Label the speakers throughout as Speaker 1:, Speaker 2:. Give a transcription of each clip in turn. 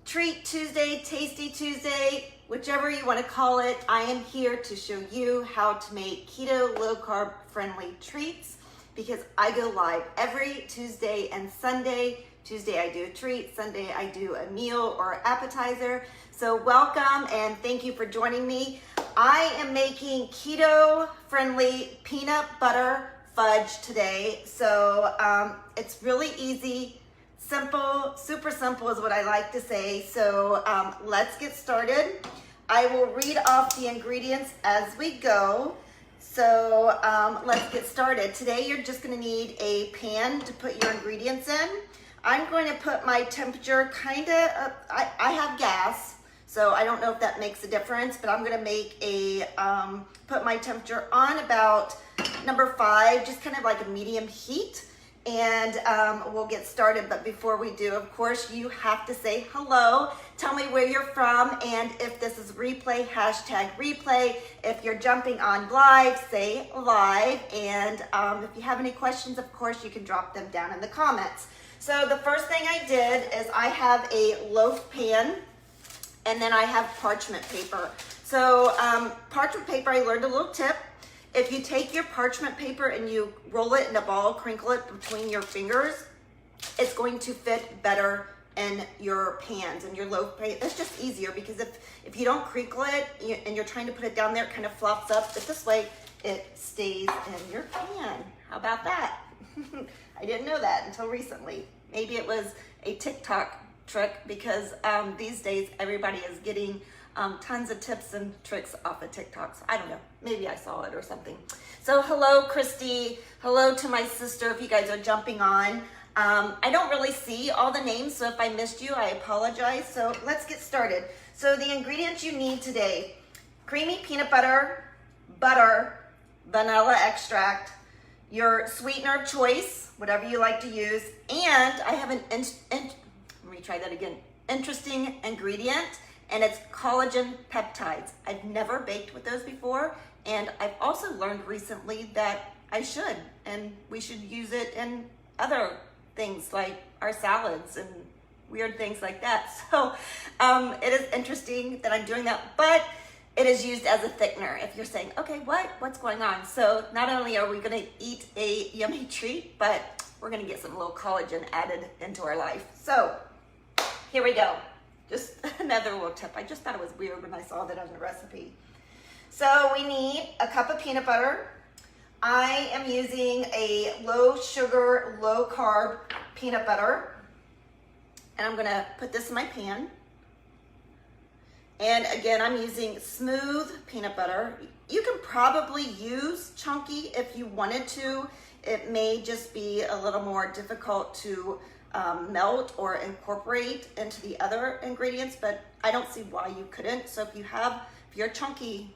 Speaker 1: Treat Tuesday, Tasty Tuesday, whichever you want to call it. I am here to show you how to make keto, low carb friendly treats because I go live every Tuesday and Sunday. Tuesday I do a treat, Sunday I do a meal or appetizer. So welcome and thank you for joining me. I am making keto friendly peanut butter fudge today. So it's really easy. Simple, super simple is what I like to say. So let's get started. I will read off the ingredients as we go. So let's get started. Today you're just gonna need a pan to put your ingredients in. I'm going to put my temperature kinda up. I have gas, so I don't know if that makes a difference, but I'm gonna make a, put my temperature on about number 5, just kind of like a medium heat. And we'll get started, but before we do, of course, you have to say hello. Tell me where you're from, and if this is replay, hashtag replay. If you're jumping on live, say live. And if you have any questions, of course, you can drop them down in the comments. So the first thing I did is I have a loaf pan, and then I have parchment paper. So parchment paper, I learned a little tip. If you take your parchment paper and you roll it in a ball, crinkle it between your fingers, it's going to fit better in your pans and your loaf pan. It's just easier because if you don't crinkle it and you're trying to put it down there, it kind of flops up. But this way, it stays in your pan. How about that? I didn't know that until recently. Maybe it was a TikTok trick because these days everybody is getting tons of tips and tricks off of TikTok. So I don't know, maybe I saw it or something. So hello, Christy. Hello to my sister, if you guys are jumping on. I don't really see all the names, so if I missed you, I apologize. So let's get started. So the ingredients you need today: creamy peanut butter, butter, vanilla extract, your sweetener of choice, whatever you like to use, and I have let me try that again, interesting ingredient, and it's collagen peptides. I've never baked with those before, and I've also learned recently that I should, and we should use it in other things like our salads and weird things like that. So it is interesting that I'm doing that, but it is used as a thickener. If you're saying, okay, what's going on? So not only are we gonna eat a yummy treat, but we're gonna get some little collagen added into our life. So here we go. Just another little tip. I just thought it was weird when I saw that on the recipe. So we need a cup of peanut butter. I am using a low sugar, low carb peanut butter. And I'm gonna put this in my pan. And again, I'm using smooth peanut butter. You can probably use chunky if you wanted to. It may just be a little more difficult to melt or incorporate into the other ingredients, but I don't see why you couldn't. So if you're a chunky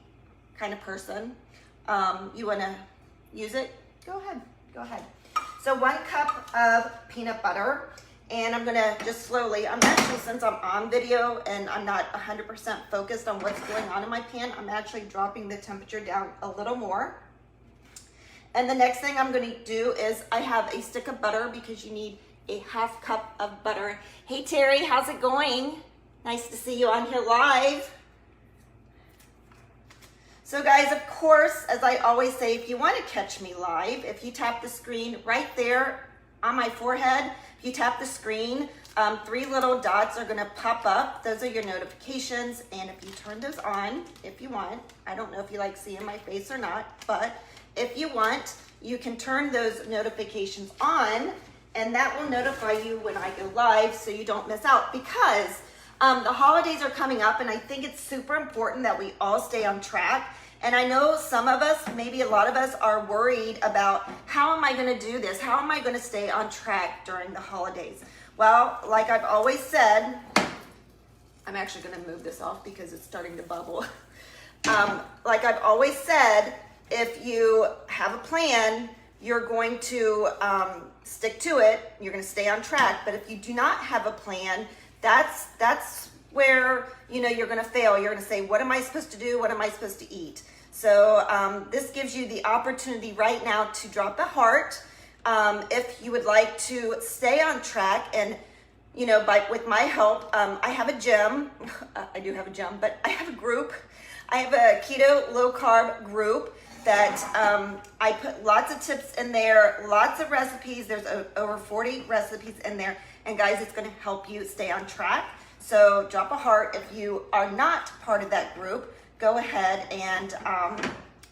Speaker 1: kind of person, you wanna use it, go ahead. So 1 cup of peanut butter, and I'm gonna just slowly, since I'm on video and I'm not 100% focused on what's going on in my pan, I'm actually dropping the temperature down a little more. And the next thing I'm gonna do is I have a stick of butter because you need a 1/2 cup of butter. Hey Terry, how's it going? Nice to see you on here live. So guys, of course, as I always say, if you want to catch me live, if you tap the screen right there on my forehead, if you tap the screen, 3 little dots are gonna pop up. Those are your notifications, and if you turn those on, if you want, I don't know if you like seeing my face or not, but if you want, you can turn those notifications on, and that will notify you when I go live so you don't miss out, because the holidays are coming up, and I think it's super important that we all stay on track. And I know some of us, maybe a lot of us, are worried about how am I gonna do this? How am I gonna stay on track during the holidays? Well, like I've always said, I'm actually gonna move this off because it's starting to bubble. Like I've always said, if you have a plan, you're going to stick to it, you're gonna stay on track. But if you do not have a plan, that's where you're gonna fail. You're gonna say, what am I supposed to do? What am I supposed to eat? So this gives you the opportunity right now to drop a heart if you would like to stay on track and you know, with my help. I have a gym. I do have a gym, but I have a group. I have a keto low carb group that I put lots of tips in there, lots of recipes. There's over 40 recipes in there. And guys, it's gonna help you stay on track. So drop a heart if you are not part of that group. Go ahead and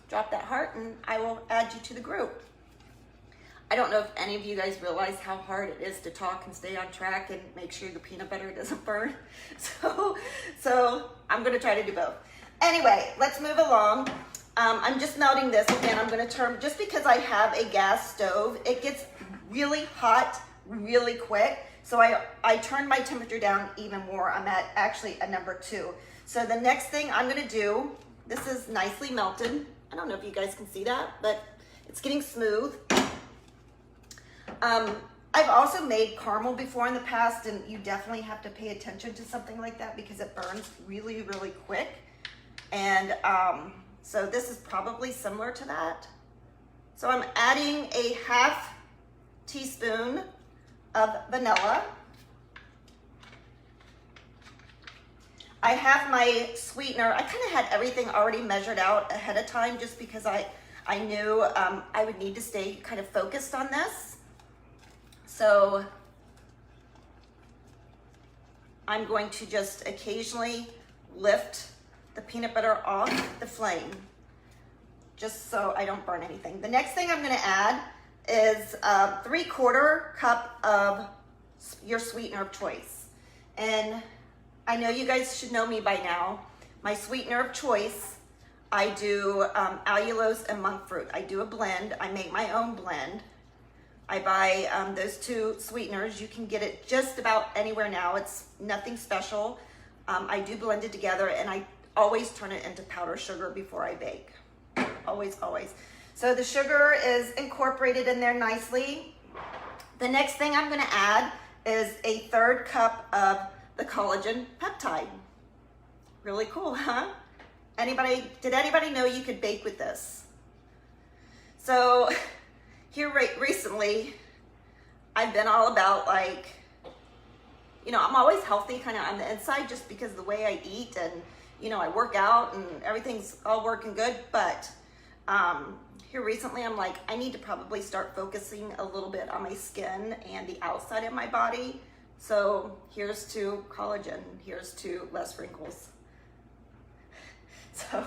Speaker 1: drop that heart and I will add you to the group. I don't know if any of you guys realize how hard it is to talk and stay on track and make sure the peanut butter doesn't burn. So I'm gonna try to do both. Anyway, let's move along. I'm just melting this. Again, I'm gonna turn, just because I have a gas stove, it gets really hot really quick. So I turned my temperature down even more. I'm at actually a number 2. So the next thing I'm gonna do, this is nicely melted. I don't know if you guys can see that, but it's getting smooth. I've also made caramel before in the past, and you definitely have to pay attention to something like that because it burns really, really quick. And so this is probably similar to that. So I'm adding a half teaspoon of vanilla. I have my sweetener. I kind of had everything already measured out ahead of time just because I knew I would need to stay kind of focused on this. So I'm going to just occasionally lift the peanut butter off the flame just so I don't burn anything. The next thing I'm gonna add is 3/4 cup of your sweetener of choice. And I know you guys should know me by now. My sweetener of choice, I do allulose and monk fruit. I do a blend. I make my own blend. I buy those 2 sweeteners. You can get it just about anywhere now. It's nothing special. I do blend it together, and I always turn it into powdered sugar before I bake. Always, always. So the sugar is incorporated in there nicely. The next thing I'm gonna add is a 1/3 cup of the collagen peptide. Really cool, huh? Did anybody know you could bake with this? So here recently, I've been all about like, you know, I'm always healthy kind of on the inside just because of the way I eat and, you know, I work out and everything's all working good. But here recently, I'm like, I need to probably start focusing a little bit on my skin and the outside of my body. So here's to collagen, here's to less wrinkles. So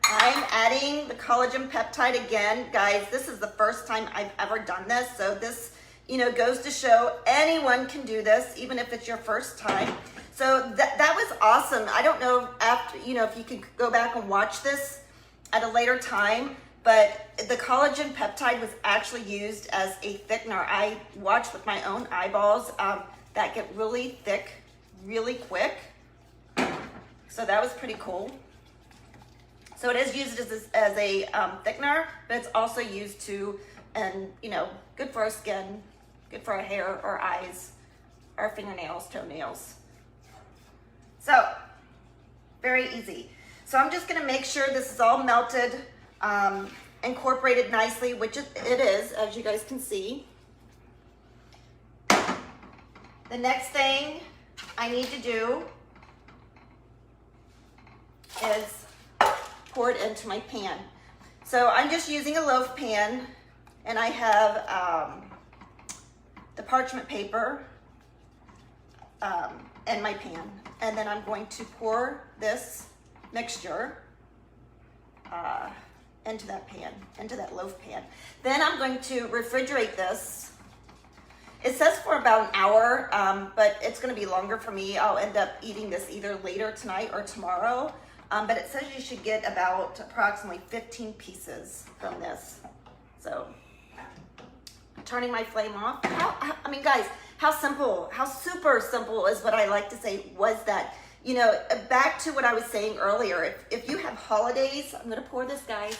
Speaker 1: I'm adding the collagen peptide again. Guys, this is the first time I've ever done this. So this, you know, goes to show anyone can do this, even if it's your first time. So that was awesome. I don't know after, you know, if you could go back and watch this at a later time, but the collagen peptide was actually used as a thickener. I watched with my own eyeballs that get really thick really quick. So that was pretty cool. So it is used as a thickener, but it's also used to, and you know, good for our skin, good for our hair, our eyes, our fingernails, toenails. So very easy. So I'm just gonna make sure this is all melted, incorporated nicely, which it is, as you guys can see. The next thing I need to do is pour it into my pan. So I'm just using a loaf pan, and I have the parchment paper in my pan. And then I'm going to pour this mixture into that pan, into that loaf pan. Then I'm going to refrigerate this. It says for about an hour, but it's gonna be longer for me. I'll end up eating this either later tonight or tomorrow. But it says you should get about approximately 15 pieces from this. So, turning my flame off. I mean, guys, how simple, how super simple is what I like to say was that. You know, back to what I was saying earlier, if you have holidays, I'm gonna pour this, guys.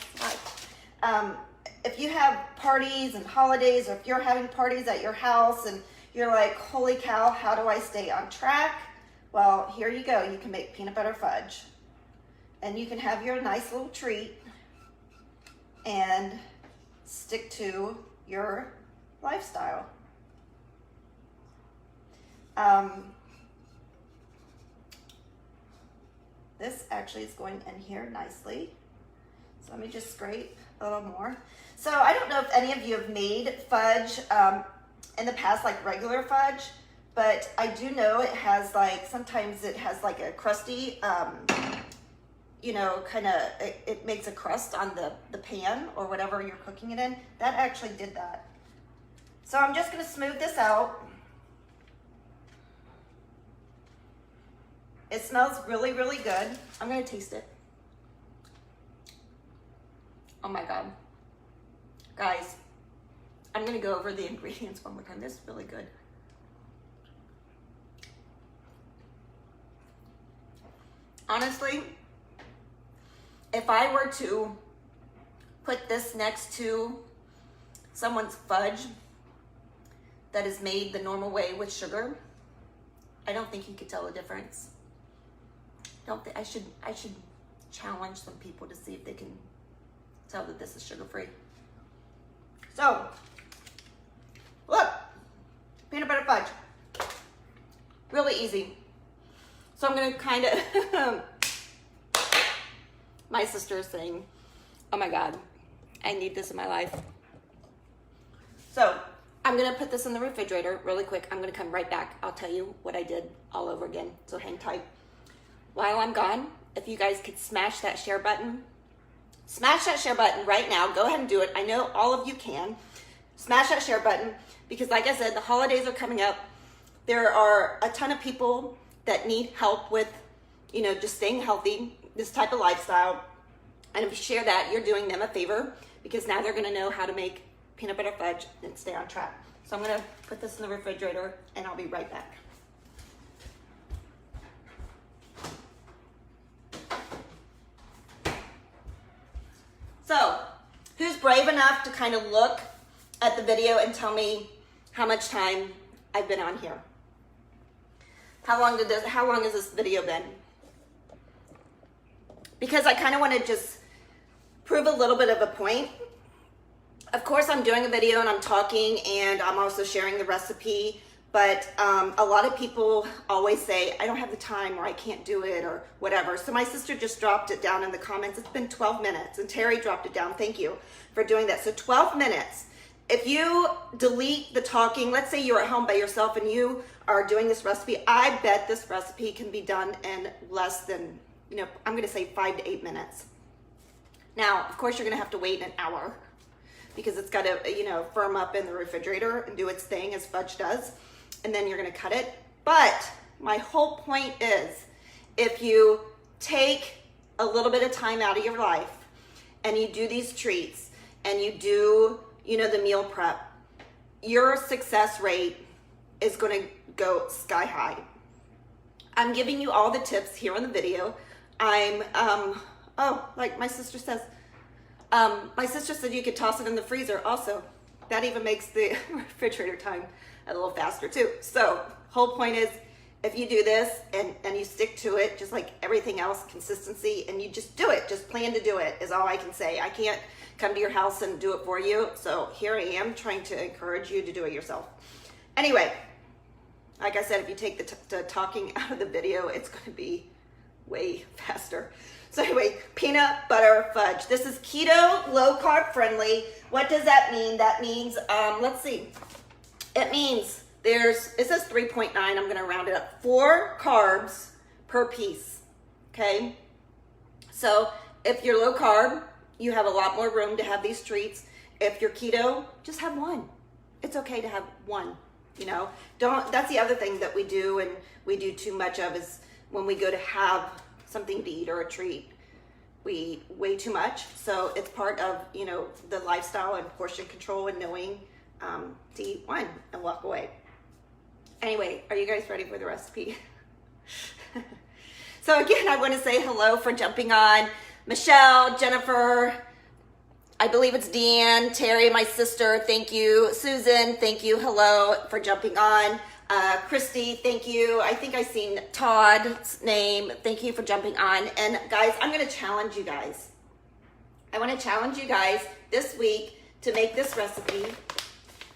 Speaker 1: If you have parties and holidays, or if you're having parties at your house and you're like, holy cow, how do I stay on track? Well, here you go. You can make peanut butter fudge. And you can have your nice little treat and stick to your lifestyle. This actually is going in here nicely. So let me just scrape a little more. So I don't know if any of you have made fudge in the past, like regular fudge, but I do know it has like, sometimes it has like a crusty, you know, kind of, it makes a crust on the pan or whatever you're cooking it in. That actually did that. So I'm just gonna smooth this out. It smells really, really good. I'm gonna taste it. Oh my God. Guys, I'm gonna go over the ingredients one more time. This is really good. Honestly, if I were to put this next to someone's fudge that is made the normal way with sugar, I don't think you could tell the difference. I should challenge some people to see if they can tell that this is sugar-free. So, look, peanut butter fudge, really easy. So I'm gonna kind of, my sister is saying, oh my God, I need this in my life. So I'm gonna put this in the refrigerator really quick. I'm gonna come right back. I'll tell you what I did all over again, so hang tight. While I'm gone, if you guys could smash that share button right now. Go ahead and do it. I know all of you can. Smash that share button because like I said, the holidays are coming up. There are a ton of people that need help with, you know, just staying healthy, this type of lifestyle. And if you share that, you're doing them a favor because now they're gonna know how to make peanut butter fudge and stay on track. So I'm gonna put this in the refrigerator and I'll be right back. So, who's brave enough to kind of look at the video and tell me how much time I've been on here? How long has this video been? Because I kind of want to just prove a little bit of a point. Of course, I'm doing a video and I'm talking and I'm also sharing the recipe, but a lot of people always say, I don't have the time or I can't do it or whatever. So my sister just dropped it down in the comments. It's been 12 minutes and Terry dropped it down. Thank you for doing that. So 12 minutes. If you delete the talking, let's say you're at home by yourself and you are doing this recipe, I bet this recipe can be done in less than, you know, I'm gonna say 5 to 8 minutes. Now, of course, you're gonna have to wait an hour because it's gotta, you know, firm up in the refrigerator and do its thing as fudge does. And then you're gonna cut it. But my whole point is, if you take a little bit of time out of your life and you do these treats and you do, you know, the meal prep, your success rate is gonna go sky high. I'm giving you all the tips here in the video. I'm, like my sister says, my sister said you could toss it in the freezer also. That even makes the refrigerator time a little faster too. So whole point is, if you do this and you stick to it, just like everything else, consistency, and you just do it, just plan to do it is all I can say. I can't come to your house and do it for you. So here I am trying to encourage you to do it yourself. Anyway, like I said, if you take the talking out of the video, it's gonna be way faster. So anyway, peanut butter fudge. This is keto, low carb friendly. What does that mean? That means, let's see. It means it says 3.9, I'm gonna round it up, 4 carbs per piece, okay? So if you're low carb, you have a lot more room to have these treats. If you're keto, just have one. It's okay to have one, you know? That's the other thing that we do and we do too much of is when we go to have something to eat or a treat, we eat way too much. So it's part of, you know, the lifestyle and portion control and knowing to eat one and walk away. Anyway, are you guys ready for the recipe? So again, I want to say hello for jumping on. Michelle, Jennifer, I believe it's Deanne, Terry, my sister, thank you. Susan, thank you, hello for jumping on. Christy, thank you. I think I seen Todd's name. Thank you for jumping on. And guys, I'm going to challenge you guys. I want to challenge you guys this week to make this recipe.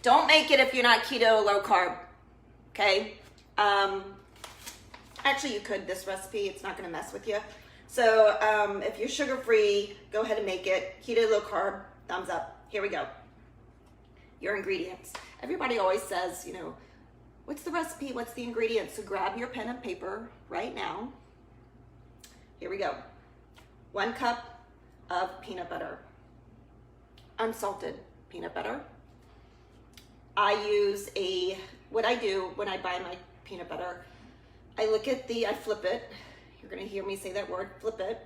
Speaker 1: Don't make it if you're not keto or low carb, okay? Actually, you could this recipe. It's not going to mess with you. So if you're sugar-free, go ahead and make it. Keto, low carb, thumbs up. Here we go. Your ingredients. Everybody always says, you know, what's the recipe? What's the ingredients? So grab your pen and paper right now. Here we go. 1 cup of peanut butter. Unsalted peanut butter. I use what I do when I buy my peanut butter, I flip it. You're gonna hear me say that word, flip it.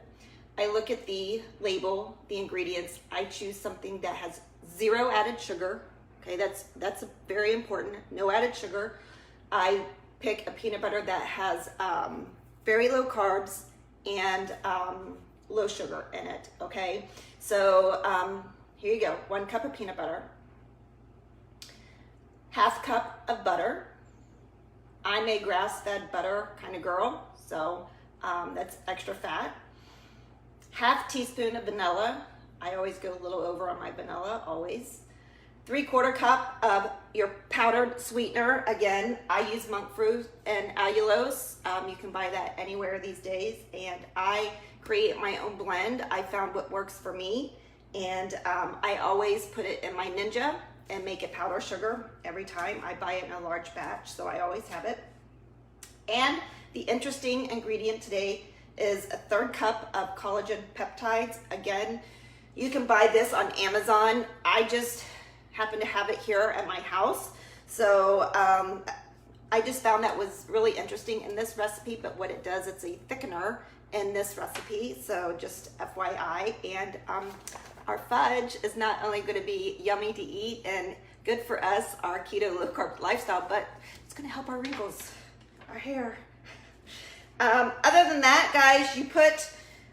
Speaker 1: I look at the label, the ingredients. I choose something that has 0 added sugar. Okay, that's very important, no added sugar. I pick a peanut butter that has very low carbs and low sugar in it, okay? So here you go, 1 cup of peanut butter, 1/2 cup of butter. I'm a grass-fed butter kind of girl, so that's extra fat. 1/2 teaspoon of vanilla. I always go a little over on my vanilla, always. 3/4 cup of your powdered sweetener. Again, I use monk fruit and allulose. You can buy that anywhere these days, and I create my own blend. I found what works for me, and I always put it in my Ninja and make it powder sugar every time. I buy it in a large batch, so I always have it. And the interesting ingredient today is 1/3 cup of collagen peptides. Again, you can buy this on Amazon. I just happen to have it here at my house. So I just found that was really interesting in this recipe, but what it does, it's a thickener in this recipe. So just FYI, and our fudge is not only gonna be yummy to eat and good for us, our keto low carb lifestyle, but it's gonna help our wrinkles, our hair. Other than that, guys, you put,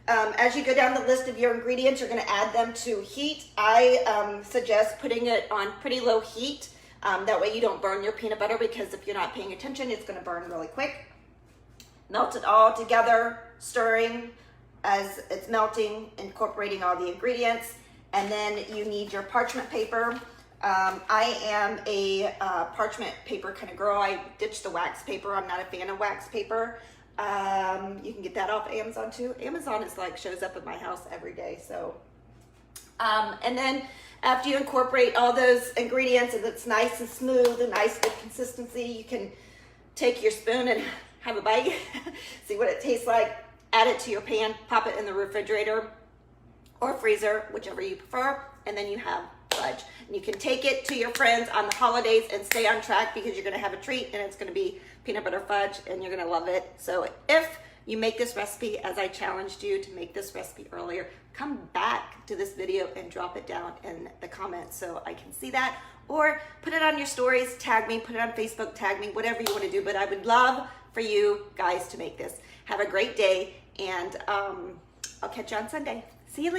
Speaker 1: as you go down the list of your ingredients, you're gonna add them to heat. I suggest putting it on pretty low heat. That way you don't burn your peanut butter, because if you're not paying attention, it's gonna burn really quick. Melt it all together, stirring as it's melting, incorporating all the ingredients. And then you need your parchment paper. I am a parchment paper kind of girl. I ditched the wax paper. I'm not a fan of wax paper. You can get that off Amazon too. Amazon is like, shows up at my house every day. So, and then after you incorporate all those ingredients and it's nice and smooth and nice good consistency, you can take your spoon and have a bite, see what it tastes like, add it to your pan, pop it in the refrigerator or freezer, whichever you prefer, and then you have fudge. And you can take it to your friends on the holidays and stay on track, because you're gonna have a treat and it's gonna be peanut butter fudge and you're gonna love it. So if you make this recipe, as I challenged you to make this recipe earlier, come back to this video and drop it down in the comments so I can see that, or put it on your stories, tag me, put it on Facebook, tag me, whatever you wanna do, but I would love for you guys to make this. Have a great day, and I'll catch you on Sunday. See you later.